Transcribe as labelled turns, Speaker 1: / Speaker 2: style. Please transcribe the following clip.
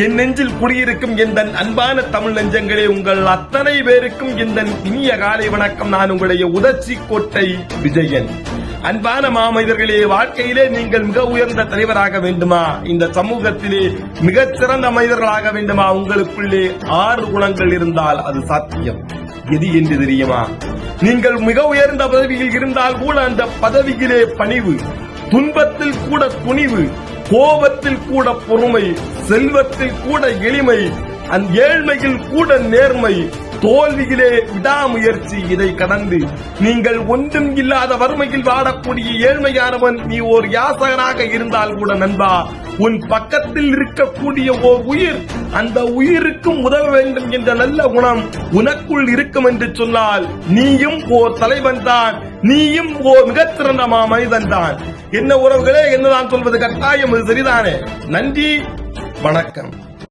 Speaker 1: என் நெஞ்சில் குடியிருக்கும் எந்த அன்பான தமிழ் நெஞ்சங்களே, உங்கள் அத்தனை பேருக்கும் இந்த இனிய காலை வணக்கம். நான் உங்களுடைய உதச்சி கோட்டை விஜயன். அன்பான மாமனிதர்களே, வாழ்க்கையிலே நீங்கள் மிக உயர்ந்த தலைவராக வேண்டுமா, இந்த சமூகத்திலே மிகச்சிறந்த மனிதர்களாக வேண்டுமா, உங்களுக்குள்ளே 6 குணங்கள் இருந்தால் அது சாத்தியம். எது என்று தெரியுமா? நீங்கள் மிக உயர்ந்த பதவியில் இருந்தால் கூட அந்த பதவியிலே பணிவு, துன்பத்தில் கூட துணிவு, கோபத்தில் கூட பொறுமை, செல்வத்தில் கூட எளிமை, அந்த ஏழ்மையில் கூட நேர்மை, தோல்வியிலே விடாமுயற்சி. இதை கடந்து நீங்கள் ஒன்றும் இல்லாத வறுமையில் வாடக்கூடிய ஏழ்மையானவன் நீ ஓர் யாசகனாக இருந்தால் கூட நண்பா, உன் பக்கத்தில் இருக்கக்கூடிய ஓர் உயிர், அந்த உயிருக்கும் உதவ வேண்டும் என்ற நல்ல குணம் உனக்குள் இருக்கும் என்று சொன்னால் நீயும் ஓர் தலைவன் தான், நீயும் ஓர் மிகச்சிறந்த மனிதன் தான். என்ன உறவுகளே, என்னதான் சொல்வது கட்டாயம், அது சரிதானே? நன்றி, வணக்கம்.